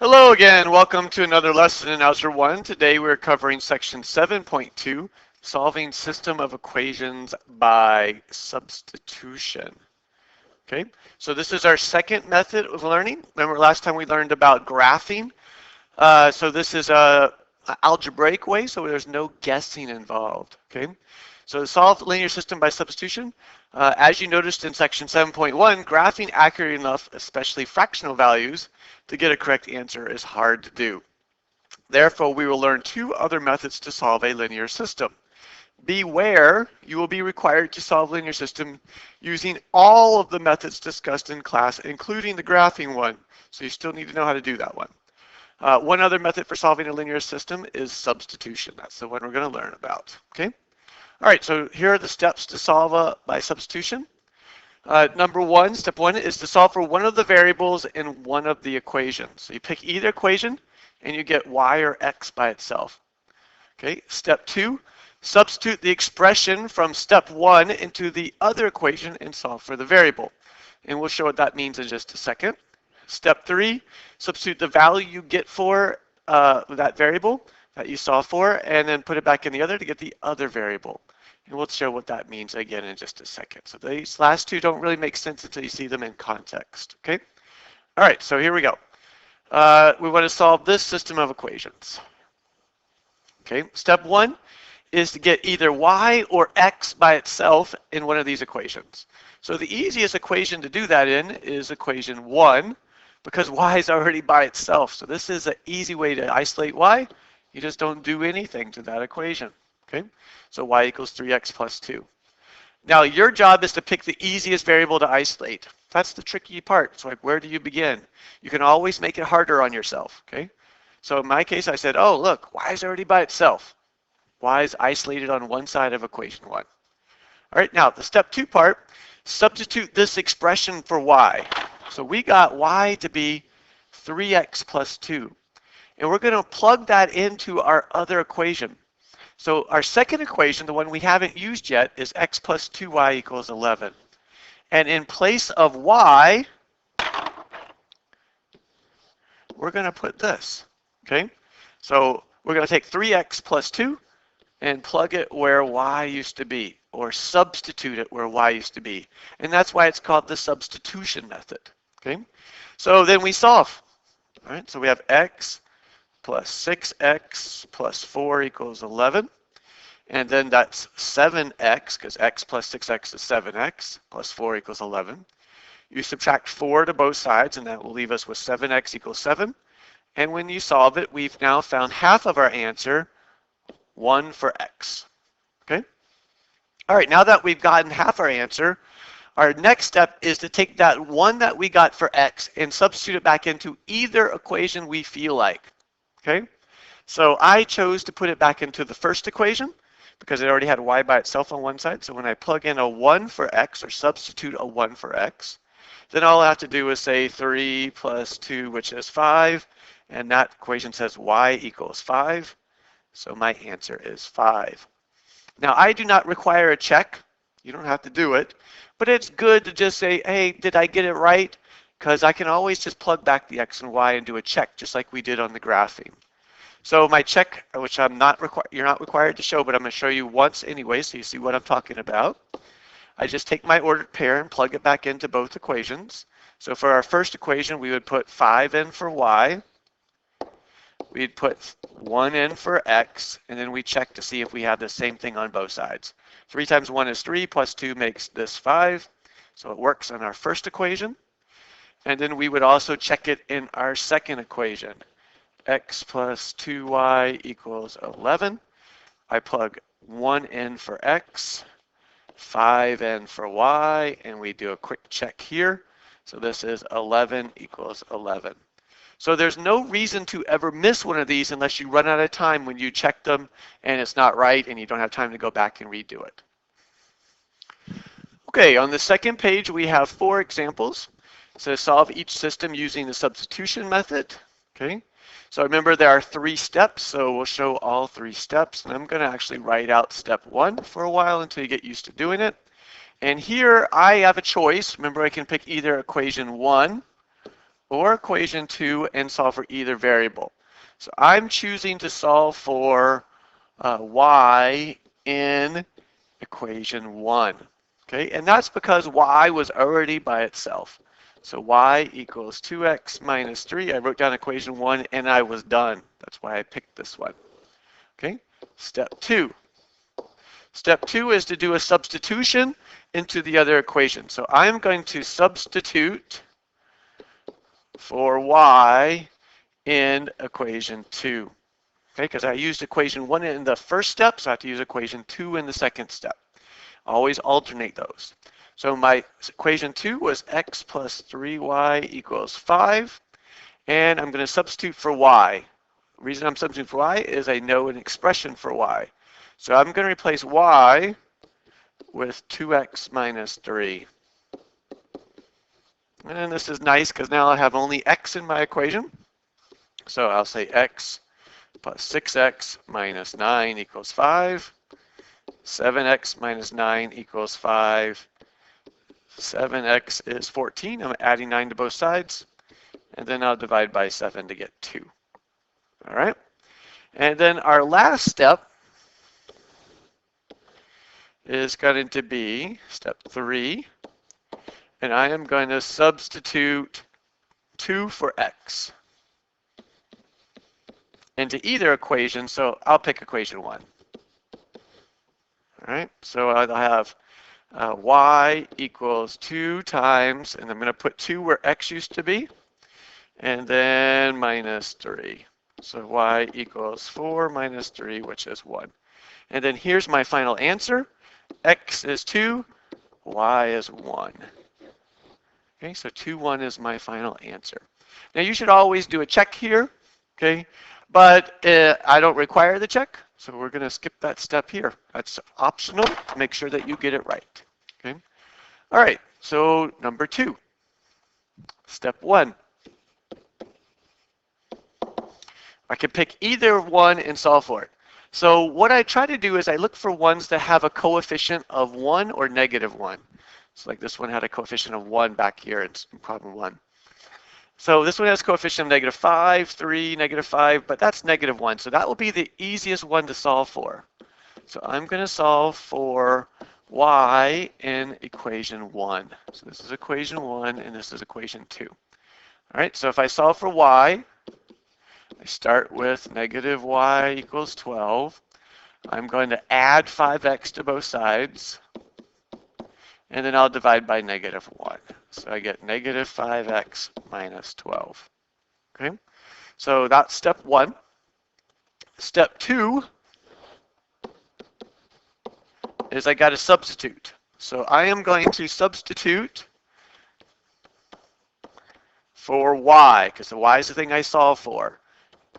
Hello again. Welcome to another lesson in Algebra 1. Today we're covering section 7.2, solving system of equations by substitution. Okay, so this is our second method of learning. Remember last time we learned about graphing? So this is a algebraic way, so there's no guessing involved. Okay, so to solve linear system by substitution, as you noticed in section 7.1, graphing accurately enough, especially fractional values, to get a correct answer is hard to do. Therefore, we will learn two other methods to solve a linear system. Beware, you will be required to solve linear system using all of the methods discussed in class, including the graphing one. So you still need to know how to do that one. One other method for solving a linear system is substitution. That's the one we're going to learn about. Okay. All right. So here are the steps to solve by substitution. Step one is to solve for one of the variables in one of the equations. So you pick either equation and you get y or x by itself. Okay. Step two, substitute the expression from step one into the other equation and solve for the variable. And we'll show what that means in just a second. Step three, substitute the value you get for that variable that you solve for, and then put it back in the other to get the other variable. And we'll show what that means again in just a second. So these last two don't really make sense until you see them in context. Okay? All right, so here we go. We want to solve this system of equations. Okay, step one is to get either y or x by itself in one of these equations. So the easiest equation to do that in is equation 1, because y is already by itself. So this is an easy way to isolate y. You just don't do anything to that equation. Okay, so y equals 3x plus 2. Now your job is to pick the easiest variable to isolate. That's the tricky part. It's like, where do you begin? You can always make it harder on yourself. Okay, so in my case I said, oh look, y is already by itself. Y is isolated on one side of equation 1. All right, now the step 2 part, substitute this expression for y. So we got y to be 3x plus 2. And we're going to plug that into our other equation. So our second equation, the one we haven't used yet, is x plus 2y equals 11. And in place of y, we're going to put this. Okay? So we're going to take 3x plus 2 and plug it where y used to be, or substitute it where y used to be. And that's why it's called the substitution method. Okay? So then we solve. All right, so we have x plus 6x plus 4 equals 11. And then that's 7x, because x plus 6x is 7x, plus 4 equals 11. You subtract 4 to both sides, and that will leave us with 7x equals 7. And when you solve it, we've now found half of our answer, 1 for x. Okay? All right, now that we've gotten half our answer, our next step is to take that 1 that we got for x and substitute it back into either equation we feel like. Okay? So I chose to put it back into the first equation because it already had y by itself on one side. So when I plug in a 1 for x, or substitute a 1 for x, then all I have to do is say 3 plus 2, which is 5, and that equation says y equals 5. So my answer is 5. Now I do not require a check. You don't have to do it, but it's good to just say, hey, did I get it right? Because I can always just plug back the x and y and do a check, just like we did on the graphing. So my check, which you're not required to show, but I'm going to show you once anyway, so you see what I'm talking about. I just take my ordered pair and plug it back into both equations. So for our first equation, we would put 5 in for y. We'd put 1 in for x, and then we check to see if we have the same thing on both sides. 3 times 1 is 3, plus 2 makes this 5. So it works on our first equation. And then we would also check it in our second equation. X plus 2y equals 11. I plug 1 in for x, 5 in for y, and we do a quick check here. So this is 11 equals 11. So there's no reason to ever miss one of these unless you run out of time when you check them and it's not right and you don't have time to go back and redo it. Okay, on the second page we have 4 examples. So solve each system using the substitution method. Okay, so remember there are 3 steps, so we'll show all 3 steps. And I'm going to actually write out step 1 for a while until you get used to doing it. And here I have a choice. Remember, I can pick either equation 1 or equation 2 and solve for either variable. So I'm choosing to solve for y in equation 1. Okay, and that's because y was already by itself. So y equals 2x minus 3. I wrote down equation 1 and I was done. That's why I picked this one. Okay, step 2. Step 2 is to do a substitution into the other equation. So I'm going to substitute for y in equation 2. Okay, because I used equation 1 in the first step, so I have to use equation 2 in the second step. Always alternate those. So my equation 2 was x plus 3y equals 5, and I'm going to substitute for y. The reason I'm substituting for y is I know an expression for y. So I'm going to replace y with 2x minus 3. And this is nice because now I have only x in my equation. So I'll say x plus 6x minus 9 equals 5. 7x minus 9 equals 5. 7x is 14. I'm adding 9 to both sides. And then I'll divide by 7 to get 2. All right. And then our last step is going to be step 3. And I am going to substitute 2 for x into either equation. So I'll pick equation 1. All right. So I'll have y equals 2 times, and I'm going to put 2 where x used to be, and then minus 3. So y equals 4 minus 3, which is 1. And then here's my final answer. X is 2, y is 1. Okay, so 2, 1 is my final answer. Now you should always do a check here, okay? But I don't require the check, so we're going to skip that step here. That's optional. Make sure that you get it right. Okay. All right, so number 2. Step 1. I can pick either one and solve for it. So what I try to do is I look for ones that have a coefficient of 1 or negative 1. So like this one had a coefficient of 1 back here in problem 1. So this one has coefficient of negative 5, 3, negative 5, but that's negative 1. So that will be the easiest one to solve for. So I'm going to solve for y in equation 1. So this is equation 1 and this is equation 2. All right, so if I solve for y, I start with negative y equals 12. I'm going to add 5x to both sides, and then I'll divide by negative 1. So I get negative 5x minus 12. Okay, so that's step 1. Step 2 is I got to substitute. So I am going to substitute for y, because the y is the thing I solve for,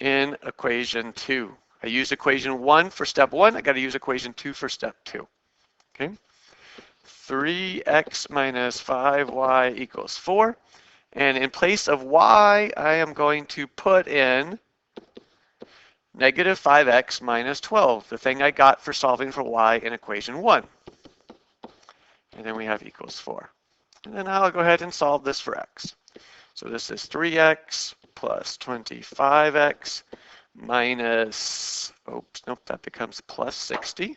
in equation 2. I use equation 1 for step 1. I got to use equation 2 for step 2. Okay. 3x minus 5y equals 4. And in place of y, I am going to put in negative 5x minus 12, the thing I got for solving for y in equation 1. And then we have equals 4. And then I'll go ahead and solve this for x. So this is 3x plus 25x minus, oops, nope, that becomes plus 60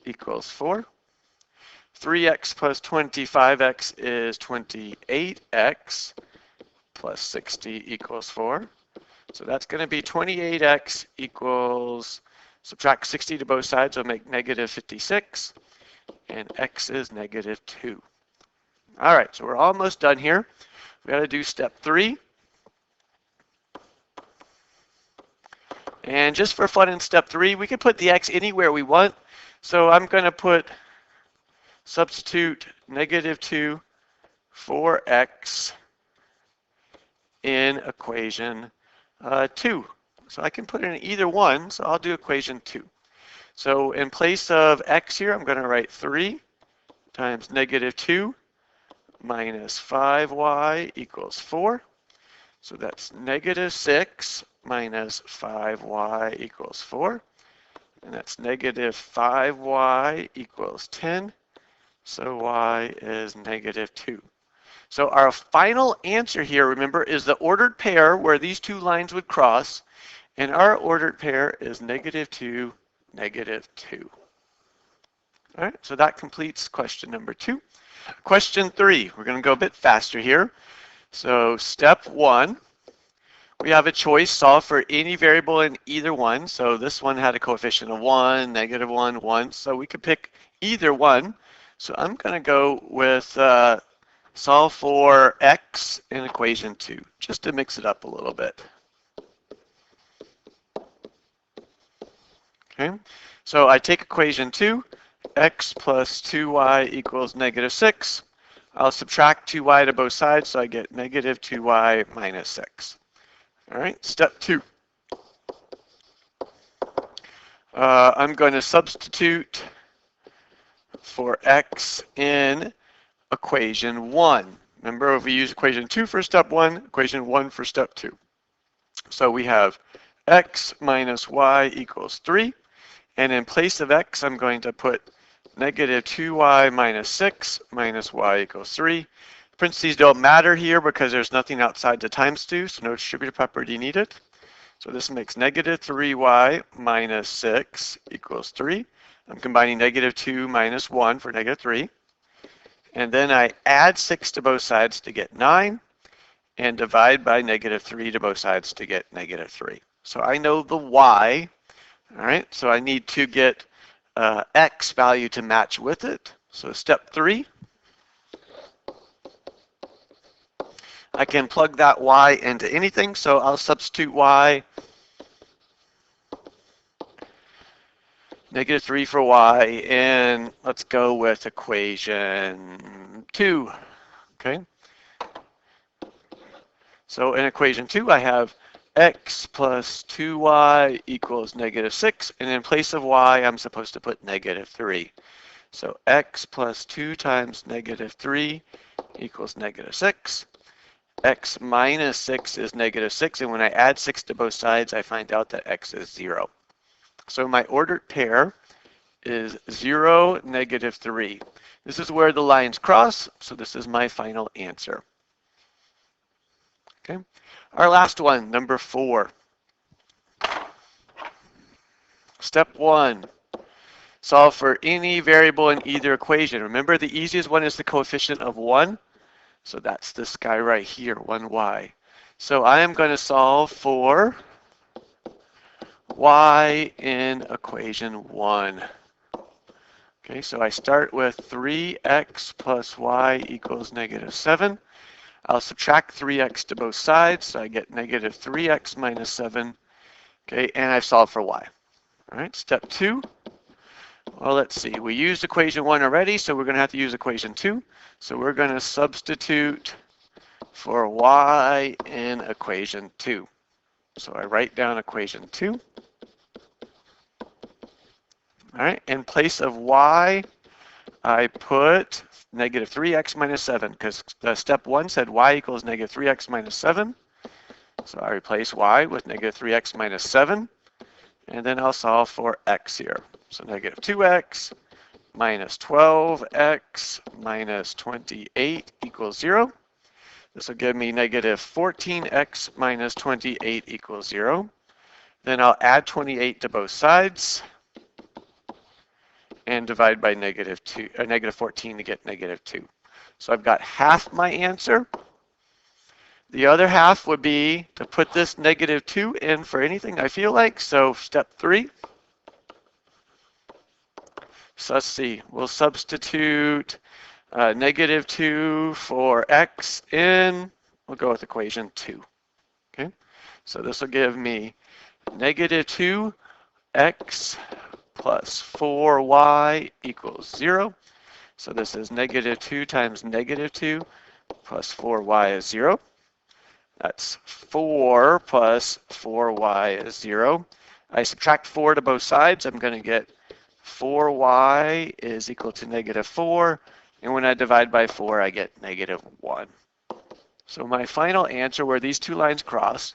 equals 4. 3x plus 25x is 28x plus 60 equals 4. So that's going to be 28x equals, subtract 60 to both sides, will make negative 56, and x is negative 2. All right, so we're almost done here. We got to do step 3. And just for fun in step 3, we can put the x anywhere we want. So I'm going to substitute negative 2 for x in equation 2. So I can put it in either one, so I'll do equation 2. So in place of x here, I'm going to write 3 times negative 2 minus 5y equals 4. So that's negative 6 minus 5y equals 4. And that's negative 5y equals 10. So y is negative 2. So our final answer here, remember, is the ordered pair where these two lines would cross, and our ordered pair is -2, -2. All right, so that completes question number 2. Question 3, we're going to go a bit faster here. So step 1, we have a choice, solve for any variable in either one. So this one had a coefficient of 1, -1, 1. So we could pick either one. So I'm going to go with solve for x in equation 2, just to mix it up a little bit. Okay, so I take equation 2, x plus 2y equals -6. I'll subtract 2y to both sides, so I get -2y minus 6. All right, step 2. I'm going to substitute for x in equation 1. Remember, if we use equation 2 for step 1, equation 1 for step 2. So we have x minus y equals 3. And in place of x, I'm going to put -2y minus 6 minus y equals 3. Parentheses don't matter here because there's nothing outside the times 2, so no distributive property needed. So this makes -3y minus 6 equals 3. I'm combining -2 minus 1 for -3. And then I add 6 to both sides to get 9, and divide by -3 to both sides to get -3. So I know the y. All right, so I need to get x value to match with it. So step 3, I can plug that y into anything, so I'll substitute y, -3 for y, and let's go with equation 2, okay? So in equation 2, I have x plus 2y equals -6, and in place of y, I'm supposed to put -3. So x plus 2 times -3 equals -6. X minus 6 is -6, and when I add 6 to both sides, I find out that x is 0. So my ordered pair is 0, -3. This is where the lines cross, so this is my final answer. Okay. Our last one, number 4. Step 1, solve for any variable in either equation. Remember, the easiest one is the coefficient of 1. So that's this guy right here, 1y. So I am going to solve for y in equation 1. Okay, so I start with 3x plus y equals -7. I'll subtract 3x to both sides, so I get -3x minus 7. Okay, and I've solved for y. All right, step 2. Well, let's see. We used equation 1 already, so we're going to have to use equation 2. So we're going to substitute for y in equation 2. So I write down equation 2. All right, in place of y, I put -3x minus 7, because step 1 said y equals -3x minus 7. So I replace y with -3x minus 7, and then I'll solve for x here. So -2x minus 12x minus 28 equals 0. This will give me -14x minus 28 equals 0. Then I'll add 28 to both sides and divide by -14 to get -2. So I've got half my answer. The other half would be to put this -2 in for anything I feel like. So step 3. So let's see, we'll substitute -2 for x in, we'll go with equation 2. Okay, so this will give me -2x plus 4y equals 0. So this is -2 times -2 plus 4y is 0. That's 4 plus 4y is 0. I subtract 4 to both sides. I'm going to get 4y is equal to -4. And when I divide by 4, I get -1. So my final answer where these two lines cross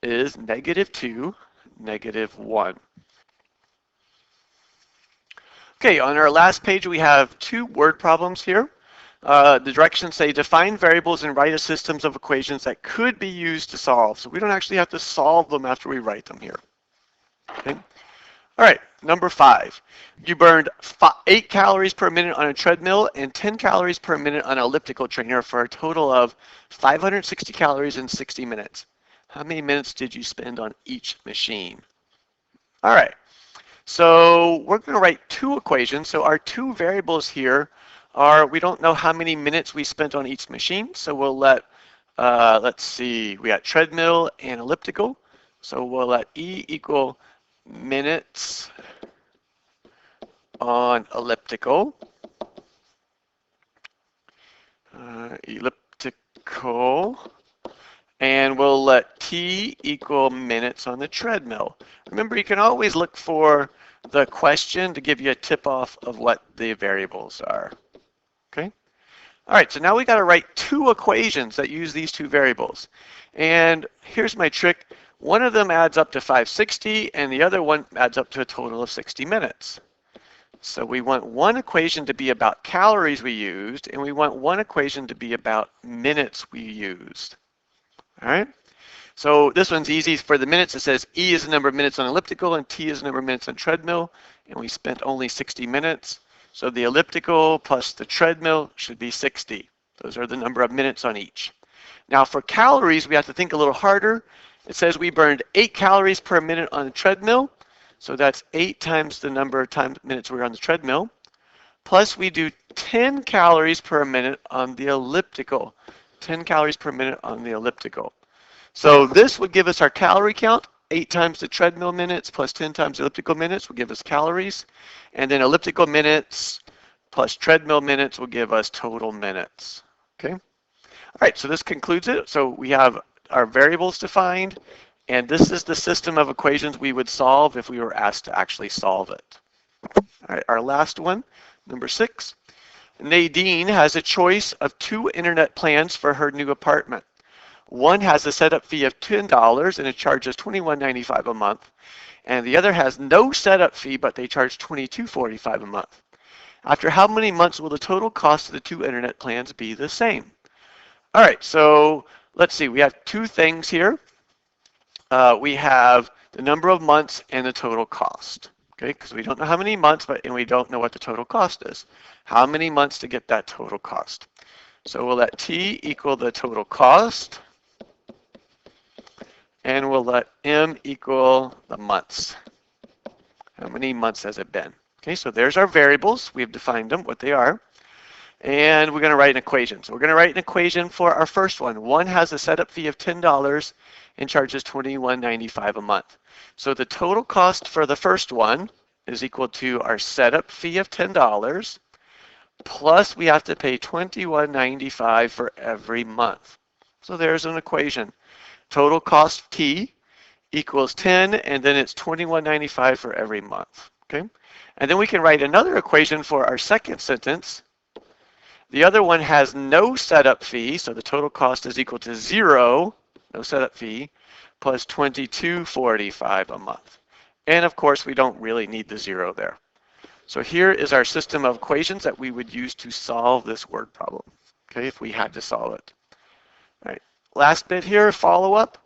is -2, -1. Okay, on our last page, we have 2 word problems here. The directions say define variables and write a systems of equations that could be used to solve. So we don't actually have to solve them after we write them here. Okay. All right, number 5. You burned 8 calories per minute on a treadmill and 10 calories per minute on an elliptical trainer for a total of 560 calories in 60 minutes. How many minutes did you spend on each machine? All right, so we're going to write 2 equations. So our 2 variables here are, we don't know how many minutes we spent on each machine. So we'll let, let's see, we got treadmill and elliptical. So we'll let E equal minutes on elliptical, and we'll let T equal minutes on the treadmill. Remember, you can always look for the question to give you a tip-off of what the variables are. Okay? All right, so now we got to write 2 equations that use these 2 variables. And here's my trick. One of them adds up to 560, and the other one adds up to a total of 60 minutes. So we want one equation to be about calories we used, and we want one equation to be about minutes we used. All right? So this one's easy. For the minutes, it says E is the number of minutes on elliptical, and T is the number of minutes on treadmill, and we spent only 60 minutes. So the elliptical plus the treadmill should be 60. Those are the number of minutes on each. Now for calories, we have to think a little harder. It says we burned 8 calories per minute on the treadmill. So that's 8 times the number of minutes we were on the treadmill. Plus we do 10 calories per minute on the elliptical. 10 calories per minute on the elliptical. So this would give us our calorie count. 8 times the treadmill minutes plus 10 times the elliptical minutes will give us calories. And then elliptical minutes plus treadmill minutes will give us total minutes. Okay? All right, so this concludes it. So we have our variables defined, and this is the system of equations we would solve if we were asked to actually solve it. All right, our last one, number 6. Nadine has a choice of 2 internet plans for her new apartment. One has a setup fee of $10 and it charges $21.95 a month, and the other has no setup fee, but they charge $22.45 a month. After how many months will the total cost of the 2 internet plans be the same? All right, so let's see, we have 2 things here. We have the number of months and the total cost, okay? Because we don't know how many months, and we don't know what the total cost is. How many months to get that total cost? So we'll let T equal the total cost, and we'll let M equal the months. How many months has it been? Okay, so there's our variables. We've defined them, what they are. And we're going to write an equation. So we're going to write an equation for our first one. One has a setup fee of $10 and charges $21.95 a month. So the total cost for the first one is equal to our setup fee of $10 plus we have to pay $21.95 for every month. So there's an equation. Total cost T equals 10, and then it's $21.95 for every month. Okay? And then we can write another equation for our second sentence. The other one has no setup fee, so the total cost is equal to 0, no setup fee, plus $22.45 a month. And of course, we don't really need the 0 there. So here is our system of equations that we would use to solve this word problem, okay, if we had to solve it. All right, last bit here, follow-up.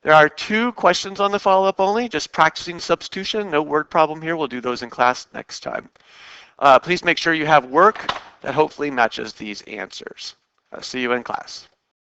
There are 2 questions on the follow-up only, just practicing substitution, no word problem here. We'll do those in class next time. Please make sure you have work that hopefully matches these answers. See you in class.